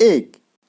1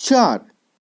4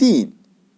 3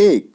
1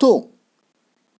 2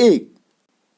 1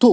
2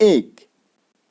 1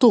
2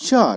4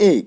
1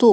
2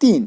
3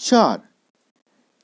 4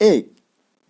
1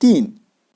3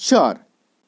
4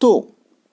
2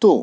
2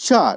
4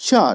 4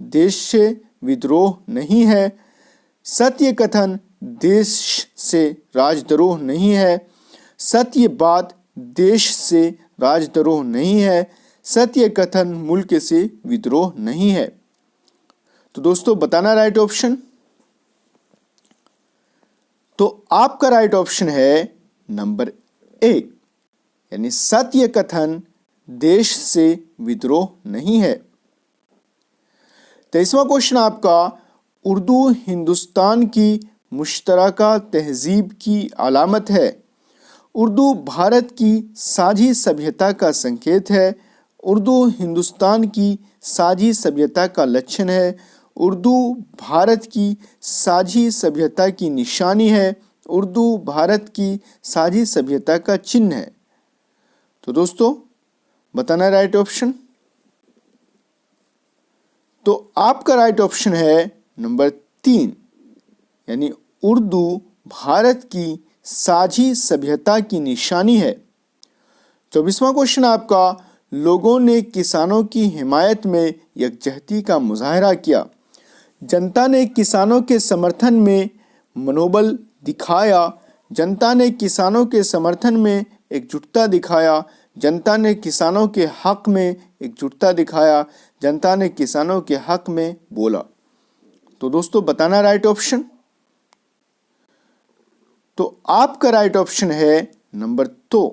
देश से विद्रोह नहीं है। सत्य कथन देश से राजद्रोह नहीं है। सत्य बात देश से राजद्रोह नहीं है। सत्य कथन मुल्क से विद्रोह नहीं है। तो दोस्तों बताना राइट ऑप्शन। तो आपका राइट ऑप्शन है नंबर 1, यानी सत्य कथन देश से विद्रोह नहीं है। 23वां क्वेश्चन आपका, उर्दू हिंदुस्तान की मुश्तरका तहजीब की अलामत है। उर्दू भारत की साझी सभ्यता का संकेत है। उर्दू हिंदुस्तान की साझी सभ्यता का लक्षण है। उर्दू भारत की साझी सभ्यता की निशानी है। उर्दू भारत की साझी सभ्यता का चिन्ह है। तो दोस्तों बताना राइट ऑप्शन। तो आपका राइट ऑप्शन है नंबर 3, यानी उर्दू भारत की साझी सभ्यता की निशानी है। 24वां क्वेश्चन आपका, लोगों ने किसानों की हिमायत में यकजहती का मुजाहरा किया। जनता ने किसानों के समर्थन में मनोबल दिखाया। जनता ने किसानों के समर्थन में एकजुटता दिखाया। जनता ने किसानों के हक में एकजुटता दिखाया। जनता ने किसानों के हक में बोला। तो दोस्तों बताना राइट ऑप्शन। तो आपका राइट ऑप्शन है नंबर 2,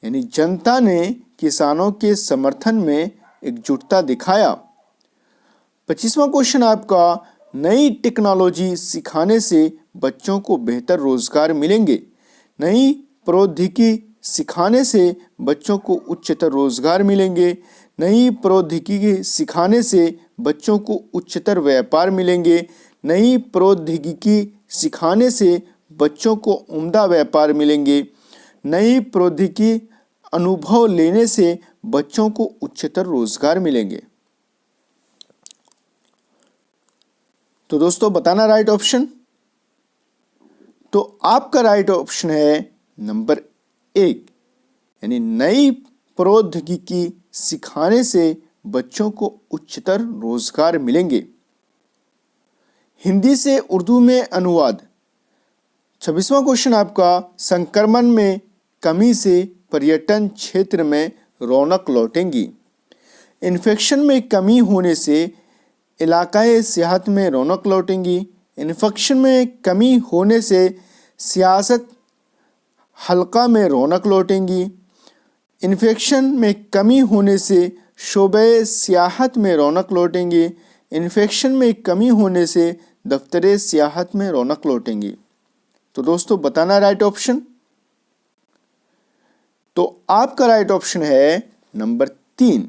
यानी जनता ने किसानों के समर्थन में एकजुटता दिखाया। 25वां क्वेश्चन आपका, नई टेक्नोलॉजी सिखाने से बच्चों को बेहतर रोजगार मिलेंगे। नई प्रौद्योगिकी सिखाने से बच्चों को उच्चतर रोजगार मिलेंगे। नई प्रौद्योगिकी सिखाने से बच्चों को उच्चतर व्यापार मिलेंगे। नई प्रौद्योगिकी सिखाने से बच्चों को उम्दा व्यापार मिलेंगे। नई प्रौद्योगिकी अनुभव लेने से बच्चों को उच्चतर रोजगार मिलेंगे। तो दोस्तों बताना राइट ऑप्शन। तो आपका राइट ऑप्शन है नंबर 1, यानी नई प्रौद्योगिकी सिखाने से बच्चों को उच्चतर रोजगार मिलेंगे। हिंदी से उर्दू में अनुवाद। 26वां क्वेश्चन आपका, संक्रमण में कमी से पर्यटन क्षेत्र में रौनक लौटेंगी। इन्फेक्शन में कमी होने से इलाकाई सियाहत में रौनक लौटेंगी। इन्फेक्शन में कमी होने से सियासत हल्का में रौनक लौटेंगी। इन्फेक्शन में कमी होने से शोबे सियाहत में रौनक लौटेंगी। इन्फेक्शन में कमी होने से दफ्तरे सियाहत में रौनक लौटेंगी। तो दोस्तों बताना राइट ऑप्शन। तो आपका राइट ऑप्शन है नंबर 3,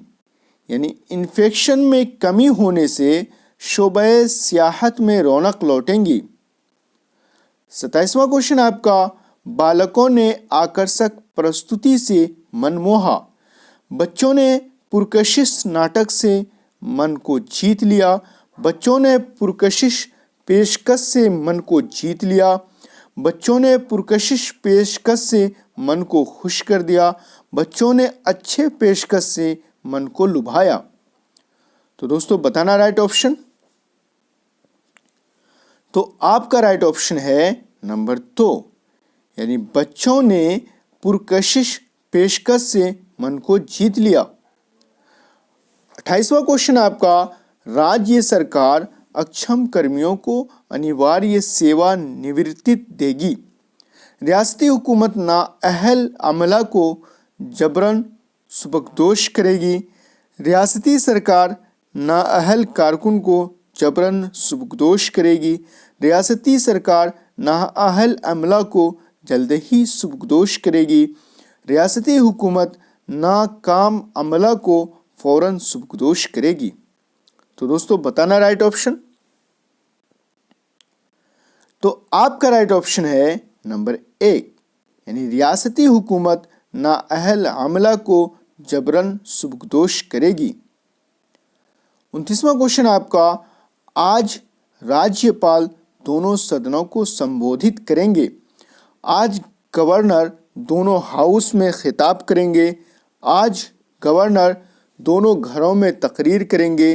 यानी इन्फेक्शन में कमी होने से शोबे सियाहत में रौनक लौटेंगी। 27वां क्वेश्चन आपका, बालकों ने आकर्षक प्रस्तुति से मन मोहा। बच्चों ने पुरकशिश नाटक से मन को जीत लिया। बच्चों ने पुरकशिश पेशकश से मन को जीत लिया। बच्चों ने पुरकशिश पेशकश से मन को खुश कर दिया। बच्चों ने अच्छे पेशकश से मन को लुभाया। तो दोस्तों बताना राइट ऑप्शन। तो आपका राइट ऑप्शन है नंबर 2, यानी बच्चों ने पुरकशिश पेशकश से मन को जीत लिया। 28वां क्वेश्चन आपका, राज्य सरकार अक्षम कर्मियों को अनिवार्य सेवा निवृत्ति देगी। रियासती हुकूमत नाअहल अमला को जबरन सुबकदोश करेगी। रियासती सरकार नाअहल कारकुन को जबरन सुबकदोश करेगी। रियासती सरकार नाअहल अमला को जल्द ही सुबकदोश करेगी। रियासती हुकूमत नाकाम अमला को फौरन सुबकदोश करेगी। तो दोस्तों बताना राइट ऑप्शन। तो आपका राइट ऑप्शन है नंबर 1, यानी रियासती हुकूमत नाअहल अमला को जबरन सुबकदोश करेगी। 29वां क्वेश्चन आपका, आज राज्यपाल दोनों सदनों को संबोधित करेंगे। आज गवर्नर दोनों हाउस में खिताब करेंगे। आज गवर्नर दोनों घरों में तकरीर करेंगे।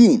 3،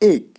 1،